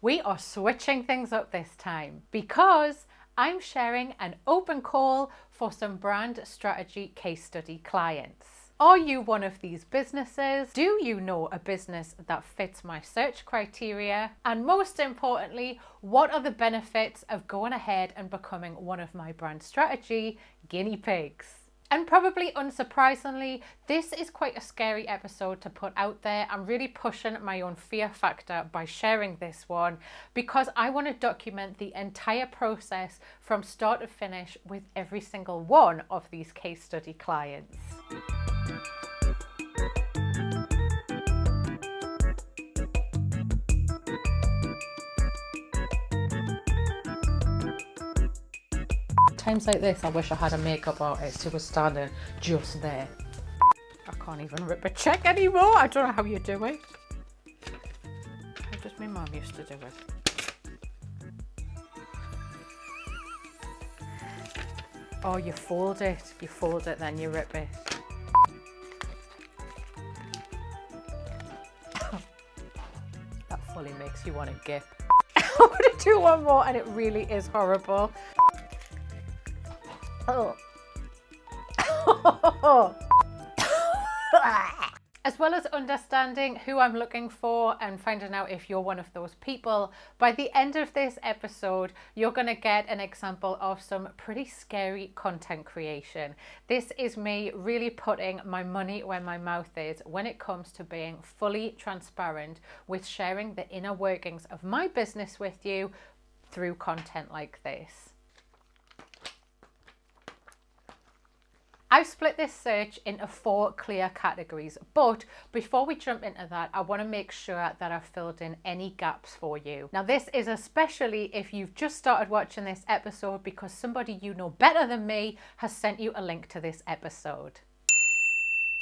we are switching things up this time because I'm sharing an open call for some brand strategy case study clients. Are you one of these businesses? Do you know a business that fits my search criteria? And most importantly, what are the benefits of going ahead and becoming one of my brand strategy guinea pigs? And probably unsurprisingly, this is quite a scary episode to put out there. I'm really pushing my own fear factor by sharing this one because I want to document the entire process from start to finish with every single one of these case study clients. Times like this, I wish I had a makeup artist who was standing just there. I can't even rip a check anymore. I don't know how you do it. How does my mum used to do it? Oh, you fold it. You fold it, then you rip it. That fully makes you want to gip. I want to do one more and it really is horrible. Oh. As well as understanding who I'm looking for and finding out if you're one of those people, by the end of this episode, you're going to get an example of some pretty scary content creation. This is me really putting my money where my mouth is when it comes to being fully transparent with sharing the inner workings of my business with you through content like this. I've split this search into 4 clear categories, but before we jump into that, I want to make sure that I've filled in any gaps for you. Now, this is especially if you've just started watching this episode because somebody you know better than me has sent you a link to this episode.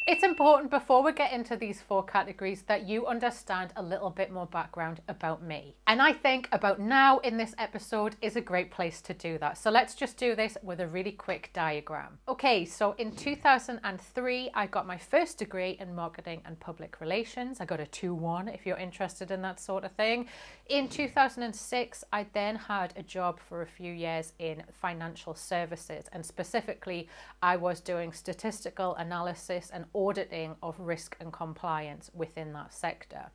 It's important before we get into these 4 categories that you understand a little bit more background about me. And I think about now in this episode is a great place to do that. So let's just do this with a really quick diagram. Okay, so in 2003, I got my first degree in marketing and public relations. I got a 2-1 if you're interested in that sort of thing. In 2006, I then had a job for a few years in financial services. And specifically, I was doing statistical analysis and auditing of risk and compliance within that sector.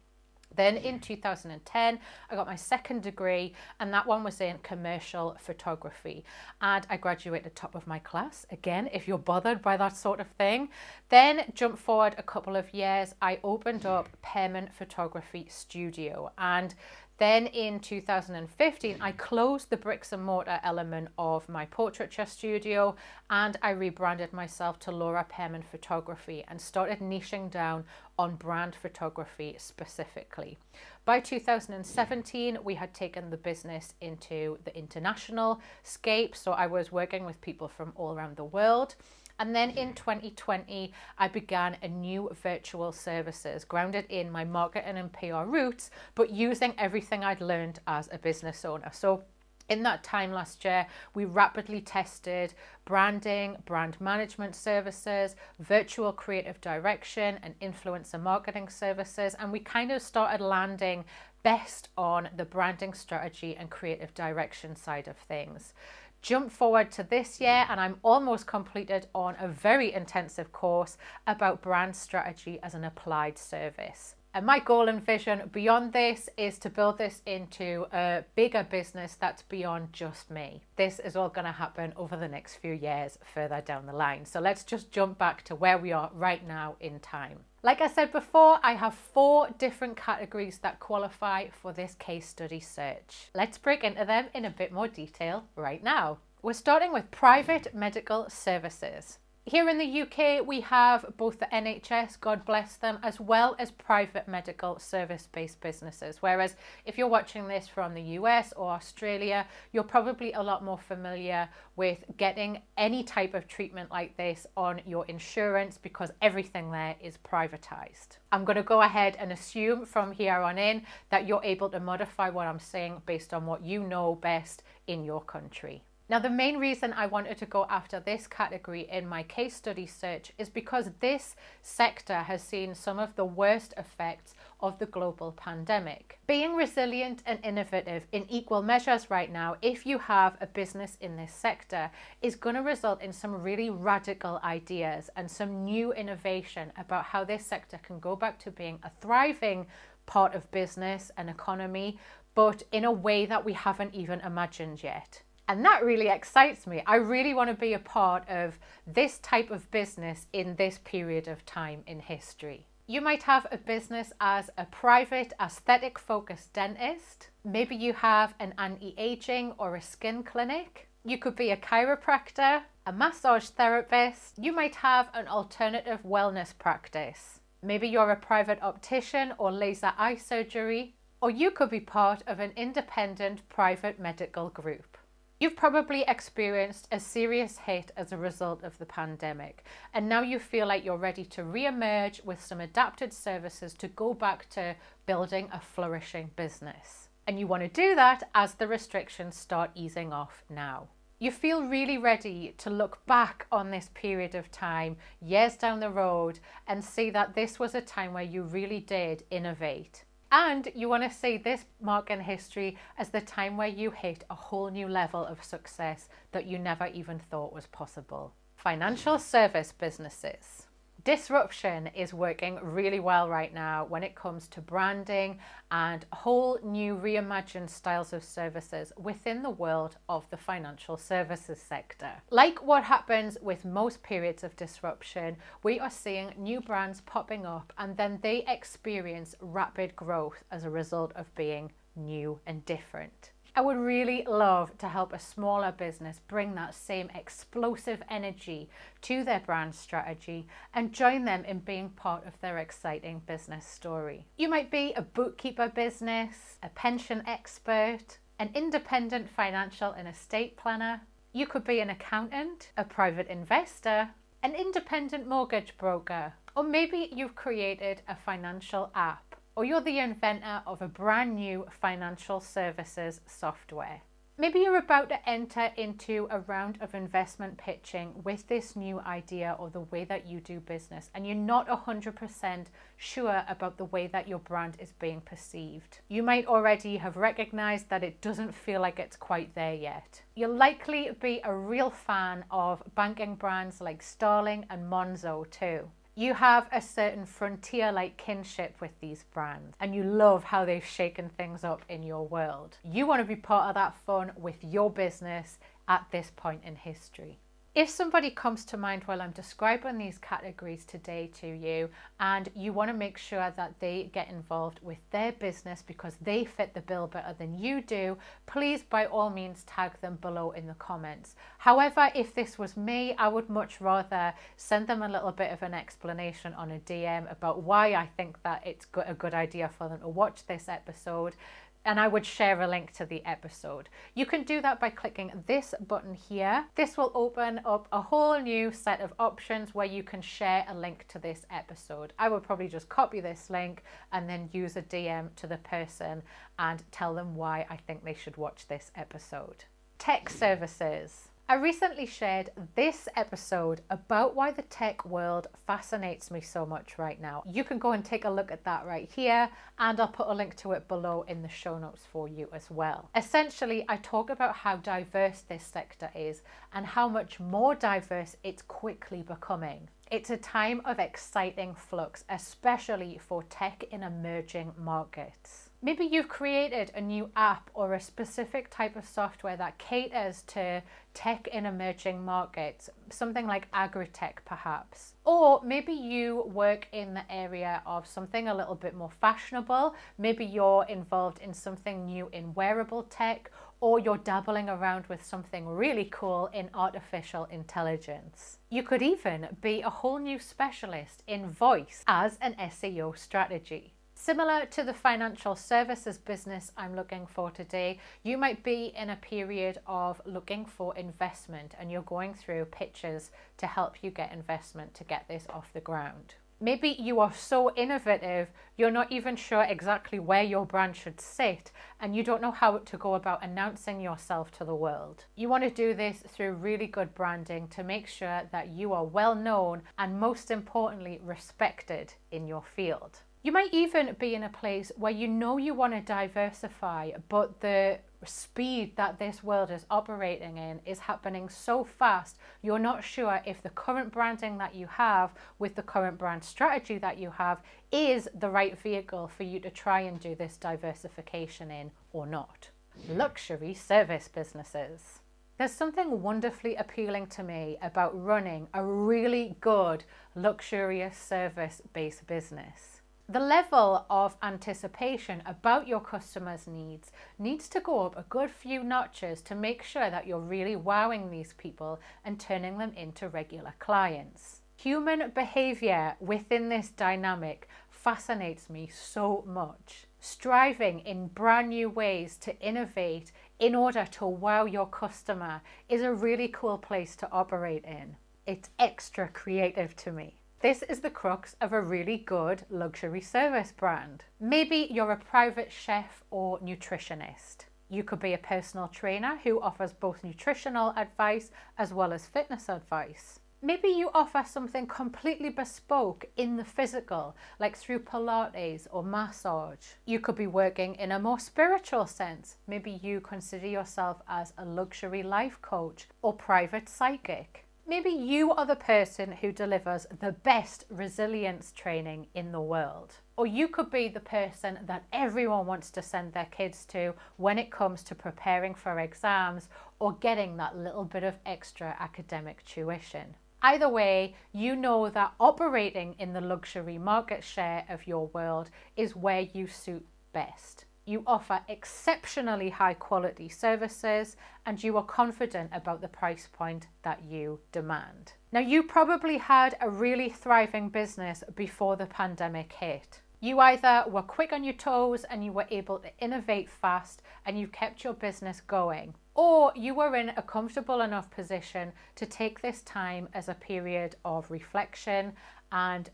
Then in 2010, I got my second degree, and that one was in commercial photography. And I graduated top of my class, again, if you're bothered by that sort of thing. Then jump forward a couple of years, I opened up Pearman Photography Studio. And then in 2015, I closed the bricks and mortar element of my portraiture studio and I rebranded myself to Laura Pearman Photography and started niching down on brand photography specifically. By 2017, we had taken the business into the international scape, so I was working with people from all around the world. And then in 2020, I began a new virtual services grounded in my marketing and PR roots, but using everything I'd learned as a business owner. So in that time last year, we rapidly tested branding, brand management services, virtual creative direction, and influencer marketing services. And we kind of started landing best on the branding strategy and creative direction side of things. Jump forward to this year and I'm almost completed on a very intensive course about brand strategy as an applied service. And my goal and vision beyond this is to build this into a bigger business that's beyond just me. This is all going to happen over the next few years further down the line. So let's just jump back to where we are right now in time. Like I said before, I have 4 different categories that qualify for this case study search. Let's break into them in a bit more detail right now. We're starting with private medical services. Here in the UK, we have both the NHS, God bless them, as well as private medical service-based businesses. Whereas if you're watching this from the US or Australia, you're probably a lot more familiar with getting any type of treatment like this on your insurance because everything there is privatized. I'm going to go ahead and assume from here on in that you're able to modify what I'm saying based on what you know best in your country. Now, the main reason I wanted to go after this category in my case study search is because this sector has seen some of the worst effects of the global pandemic. Being resilient and innovative in equal measures right now, if you have a business in this sector, is going to result in some really radical ideas and some new innovation about how this sector can go back to being a thriving part of business and economy, but in a way that we haven't even imagined yet. And that really excites me. I really want to be a part of this type of business in this period of time in history. You might have a business as a private aesthetic focused dentist. Maybe you have an anti-aging or a skin clinic. You could be a chiropractor, a massage therapist. You might have an alternative wellness practice. Maybe you're a private optician or laser eye surgery. Or you could be part of an independent private medical group. You've probably experienced a serious hit as a result of the pandemic, and now you feel like you're ready to re-emerge with some adapted services to go back to building a flourishing business. And you want to do that as the restrictions start easing off now. You feel really ready to look back on this period of time, years down the road, and see that this was a time where you really did innovate. And you want to see this mark in history as the time where you hit a whole new level of success that you never even thought was possible. Financial service businesses. Disruption is working really well right now when it comes to branding and whole new reimagined styles of services within the world of the financial services sector. Like what happens with most periods of disruption, we are seeing new brands popping up and then they experience rapid growth as a result of being new and different. I would really love to help a smaller business bring that same explosive energy to their brand strategy and join them in being part of their exciting business story. You might be a bookkeeper business, a pension expert, an independent financial and estate planner. You could be an accountant, a private investor, an independent mortgage broker, or maybe you've created a financial app. Or you're the inventor of a brand new financial services software. Maybe you're about to enter into a round of investment pitching with this new idea or the way that you do business, and you're not 100% sure about the way that your brand is being perceived. You might already have recognized that it doesn't feel like it's quite there yet. You'll likely be a real fan of banking brands like Starling and Monzo too. You have a certain frontier-like kinship with these brands and you love how they've shaken things up in your world. You want to be part of that fun with your business at this point in history. If somebody comes to mind while I'm describing these categories today to you and you want to make sure that they get involved with their business because they fit the bill better than you do, please by all means tag them below in the comments. However, if this was me, I would much rather send them a little bit of an explanation on a DM about why I think that it's a good idea for them to watch this episode. And I would share a link to the episode. You can do that by clicking this button here. This will open up a whole new set of options where you can share a link to this episode. I would probably just copy this link and then use a DM to the person and tell them why I think they should watch this episode. Tech services. I recently shared this episode about why the tech world fascinates me so much right now. You can go and take a look at that right here, and I'll put a link to it below in the show notes for you as well. Essentially, I talk about how diverse this sector is and how much more diverse it's quickly becoming. It's a time of exciting flux, especially for tech in emerging markets. Maybe you've created a new app or a specific type of software that caters to tech in emerging markets, something like agri-tech perhaps. Or maybe you work in the area of something a little bit more fashionable. Maybe you're involved in something new in wearable tech, or you're dabbling around with something really cool in artificial intelligence. You could even be a whole new specialist in voice as an SEO strategy. Similar to the financial services business I'm looking for today, you might be in a period of looking for investment and you're going through pitches to help you get investment to get this off the ground. Maybe you are so innovative, you're not even sure exactly where your brand should sit, and you don't know how to go about announcing yourself to the world. You want to do this through really good branding to make sure that you are well known and, most importantly, respected in your field. You might even be in a place where you know you want to diversify, but the speed that this world is operating in is happening so fast, you're not sure if the current branding that you have with the current brand strategy that you have is the right vehicle for you to try and do this diversification in or not. Luxury service businesses. There's something wonderfully appealing to me about running a really good, luxurious service-based business. The level of anticipation about your customers' needs to go up a good few notches to make sure that you're really wowing these people and turning them into regular clients. Human behavior within this dynamic fascinates me so much. Striving in brand new ways to innovate in order to wow your customer is a really cool place to operate in. It's extra creative to me. This is the crux of a really good luxury service brand. Maybe you're a private chef or nutritionist. You could be a personal trainer who offers both nutritional advice as well as fitness advice. Maybe you offer something completely bespoke in the physical, like through Pilates or massage. You could be working in a more spiritual sense. Maybe you consider yourself as a luxury life coach or private psychic. Maybe you are the person who delivers the best resilience training in the world. Or you could be the person that everyone wants to send their kids to when it comes to preparing for exams or getting that little bit of extra academic tuition. Either way, you know that operating in the luxury market share of your world is where you suit best. You offer exceptionally high quality services and you are confident about the price point that you demand. Now, you probably had a really thriving business before the pandemic hit. You either were quick on your toes and you were able to innovate fast and you kept your business going, or you were in a comfortable enough position to take this time as a period of reflection and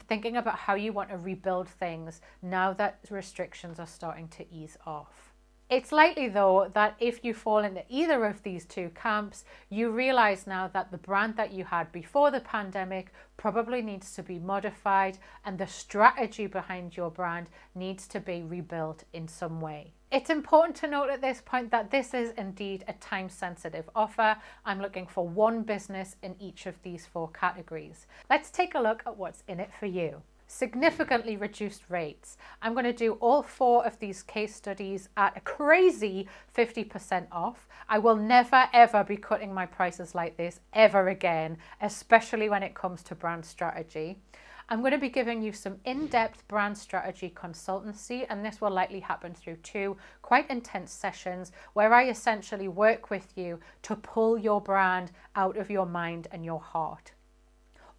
thinking about how you want to rebuild things now that restrictions are starting to ease off. It's likely, though, that if you fall into either of these two camps, you realize now that the brand that you had before the pandemic probably needs to be modified and the strategy behind your brand needs to be rebuilt in some way. It's important to note at this point that this is indeed a time-sensitive offer. I'm looking for one business in each of these 4 categories. Let's take a look at what's in it for you. Significantly reduced rates. I'm going to do all 4 of these case studies at a crazy 50% off. I will never ever be cutting my prices like this ever again, especially when it comes to brand strategy. I'm going to be giving you some in-depth brand strategy consultancy, and this will likely happen through 2 quite intense sessions where I essentially work with you to pull your brand out of your mind and your heart.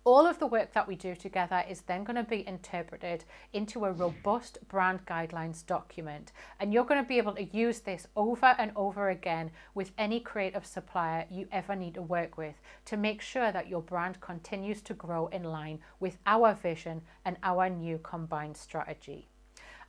All of the work that we do together is then going to be interpreted into a robust brand guidelines document, and you're going to be able to use this over and over again with any creative supplier you ever need to work with to make sure that your brand continues to grow in line with our vision and our new combined strategy.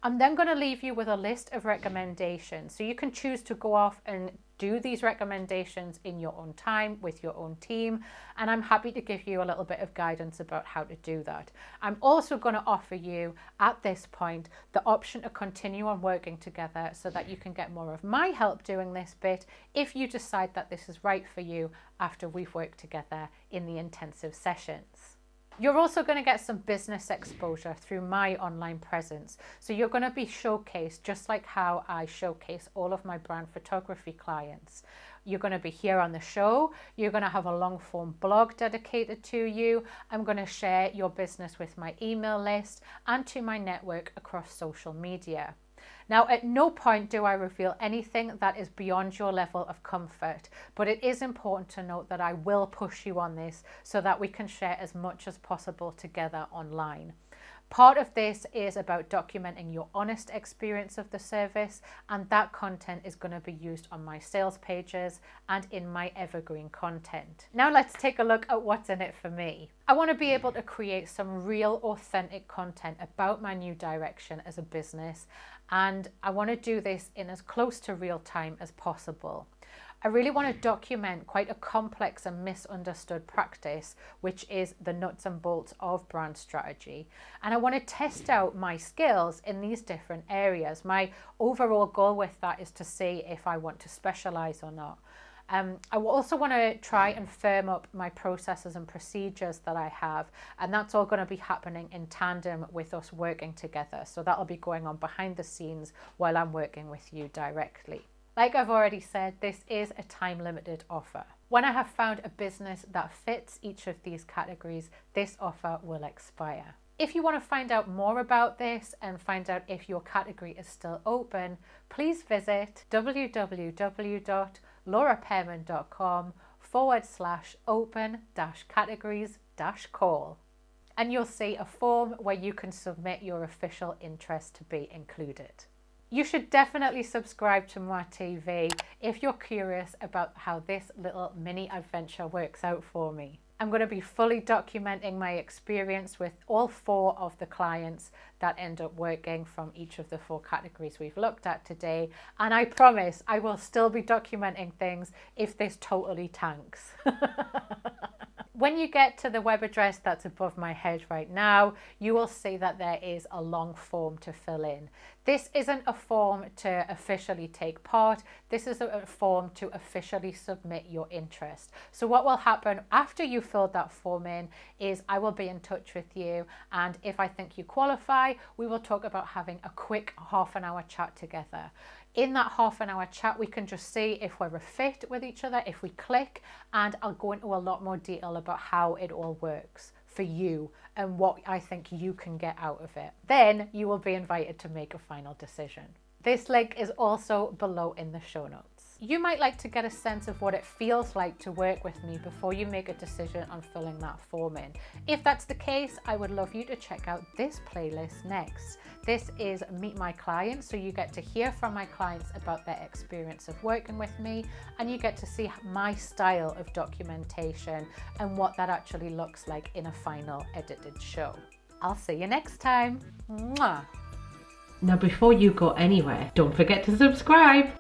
I'm then going to leave you with a list of recommendations, so you can choose to go off and do these recommendations in your own time with your own team, and I'm happy to give you a little bit of guidance about how to do that. I'm also going to offer you at this point the option to continue on working together so that you can get more of my help doing this bit if you decide that this is right for you after we've worked together in the intensive sessions. You're also going to get some business exposure through my online presence. So you're going to be showcased just like how I showcase all of my brand photography clients. You're going to be here on the show. You're going to have a long form blog dedicated to you. I'm going to share your business with my email list and to my network across social media. Now, at no point do I reveal anything that is beyond your level of comfort, but it is important to note that I will push you on this so that we can share as much as possible together online. Part of this is about documenting your honest experience of the service, and that content is going to be used on my sales pages and in my evergreen content. Now let's take a look at what's in it for me. I want to be able to create some real authentic content about my new direction as a business, and I want to do this in as close to real time as possible. I really want to document quite a complex and misunderstood practice, which is the nuts and bolts of brand strategy. And I want to test out my skills in these different areas. My overall goal with that is to see if I want to specialize or not. I also want to try and firm up my processes and procedures that I have, and that's all going to be happening in tandem with us working together. So that'll be going on behind the scenes while I'm working with you directly. Like I've already said, this is a time-limited offer. When I have found a business that fits each of these categories, this offer will expire. If you want to find out more about this and find out if your category is still open, please visit www.laurapearman.com/open-categories-call. And you'll see a form where you can submit your official interest to be included. You should definitely subscribe to my TV if you're curious about how this little mini adventure works out for me. I'm going to be fully documenting my experience with all 4 of the clients that end up working from each of the 4 categories we've looked at today. And I promise I will still be documenting things if this totally tanks. When you get to the web address that's above my head right now, you will see that there is a long form to fill in. This isn't a form to officially take part. This is a form to officially submit your interest. So what will happen after you filled that form in is I will be in touch with you, and if I think you qualify, we will talk about having a quick half-an-hour chat together. In that half-an-hour chat, we can just see if we're a fit with each other, if we click, and I'll go into a lot more detail about how it all works for you and what I think you can get out of it. Then you will be invited to make a final decision. This link is also below in the show notes. You might like to get a sense of what it feels like to work with me before you make a decision on filling that form in. If that's the case, I would love you to check out this playlist next. This is Meet My Clients, so you get to hear from my clients about their experience of working with me, and you get to see my style of documentation and what that actually looks like in a final edited show. I'll see you next time. Mwah. Now before you go anywhere, don't forget to subscribe.